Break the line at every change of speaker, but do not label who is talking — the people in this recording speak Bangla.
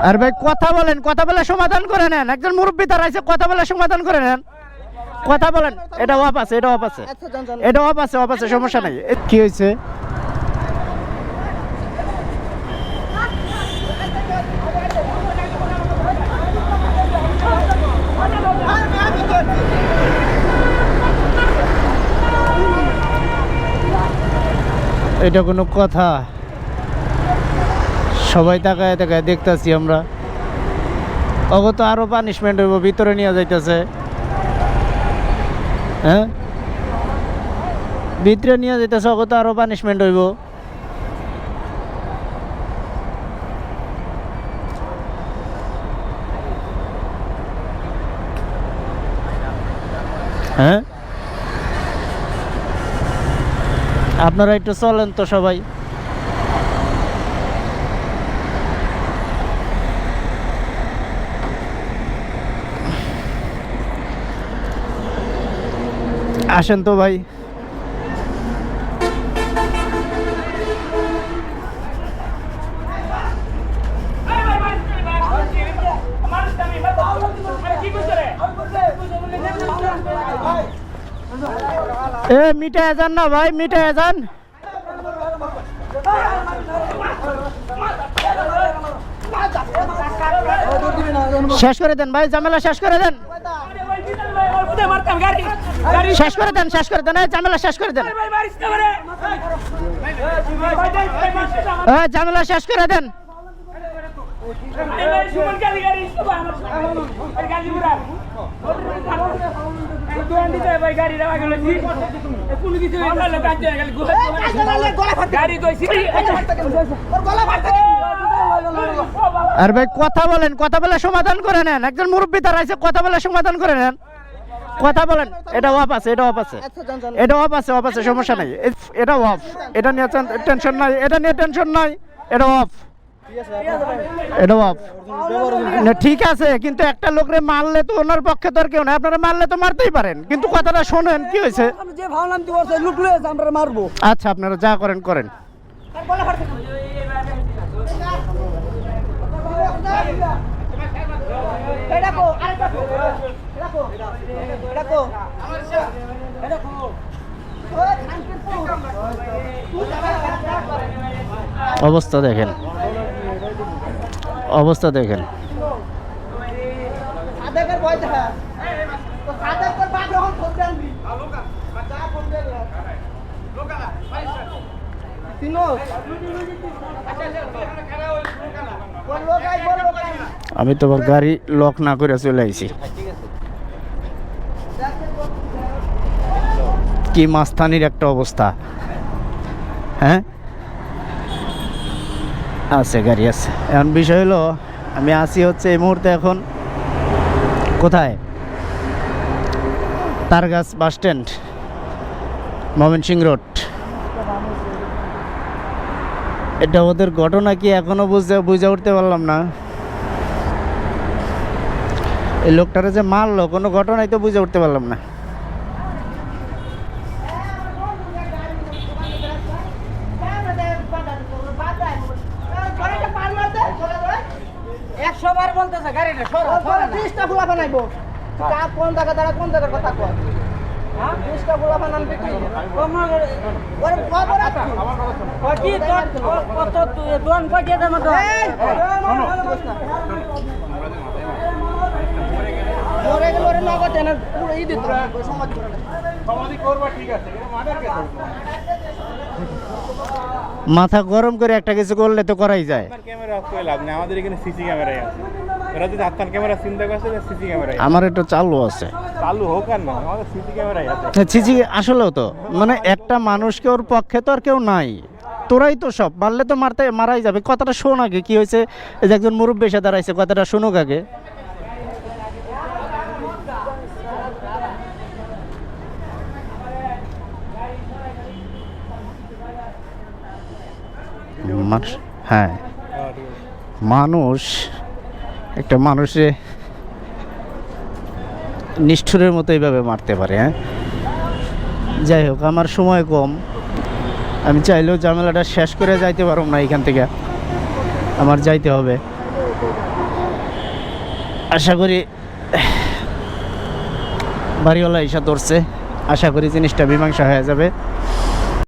আর ভাই কথা বলেন, কথা বলে সমাধান করে নেন। একজন মুরব্বী তার আছে, কথা বলে সমাধান করে নেন। কথা বলেন। এটা অফ আছে, এটা অফ আছে, এটা অফ আছে, অফ আছে, সমস্যা নাই। কি হয়েছে? এটা কোনো কথা? সবাই তাকায় তাকায় দেখতেছি আমরা। অগত আরো পানিশমেন্ট হইব, ভিতরে নিয়ে যাইতেছে। হ্যাঁ, ভিতরে নিয়ে যাইতেছে, অগত আরো পানিশমেন্ট হইব। হ্যাঁ, আপনারা একটু চলেন তো সবাই। আসেন তো ভাই। এ মিটায় যান না ভাই, মিটায় যান। শেষ করে দেন ভাই, ঝামেলা শেষ করে দেন, শেষ করে দেন, শেষ করে দেন, ঝামেলা শেষ করে দেন, ঝামেলা শেষ করে দেন। আর ভাই কথা বলেন, কথা বলে সমাধান করে নেন। একজন মুরব্বী তার আছে, কথা বলে সমাধান করে নেন। কথা বলেন। এটা অফ আছে, এটা অফ আছে, এটা অফ আছে, অফ আছে, সমস্যা নাই। এটা অফ, এটা নিয়ে টেনশন নাই, এটা নিয়ে টেনশন নাই। এটা অফ, এটা অফ। ঠিক আছে, কিন্তু একটা লোকরে মারলে তো ওনার পক্ষে তো আর কেউ না। আপনারা মারলে তো মারতেই পারেন, কিন্তু কথাটা শোনেন। কি হয়েছে? আচ্ছা, আপনারা যা করেন করেন। অবস্থা দেখেন, অবস্থা দেখেন। আমি তোমার গাড়ি লক না করে চলে আইছি। কি মাস্তানির একটা অবস্থা। হ্যাঁ, আছে, গাড়ি আছে। এখন বিষয় হলো, আমি আসি হচ্ছে এই মুহূর্তে এখন কোথায়? Targachh bus stand, Mymensingh road. এটা ওদের ঘটনা কি এখনো বুঝে উঠতে পারলাম না। এই লোকটারে যে মারলো, কোনো ঘটনাই তো বুঝে উঠতে পারলাম না। মাথা গরম করে একটা কিছু করলে তো করাই যায়।
আমাদের এখানে সিসি ক্যামেরাই আছে। এরা যদি আপনার ক্যামেরা চিন্তা করছে, সিসি ক্যামেরাই
আমার একটু চালু আছে।
চালু হোক আর না, আমাদের সিসি ক্যামেরাই আছে।
সিসি আসলেও তো মানে একটা মানুষকে ওর পক্ষে তো আর কেউ নাই। তোরাই তো সব, মারলে তো মারাই যাবে। কথাটা শোন আগে, কি হয়েছে? এই যে একজন মুরব্বী এসে দাঁড়াইছে, কথাটা শুনুক আগে। হ্যাঁ, মানুষ একটা মানুষে নিষ্ঠুরের মতো এইভাবে মারতে পারে। হ্যাঁ, যাই হোক, আমার সময় কম, আমি চাইলেও ঝামেলাটা শেষ করে যাইতে পারব না এখান থেকে, আমার যাইতে হবে। আশা করি বাড়িওয়ালা এসে ধরছে, আশা করি জিনিসটা মীমাংসা হয়ে যাবে।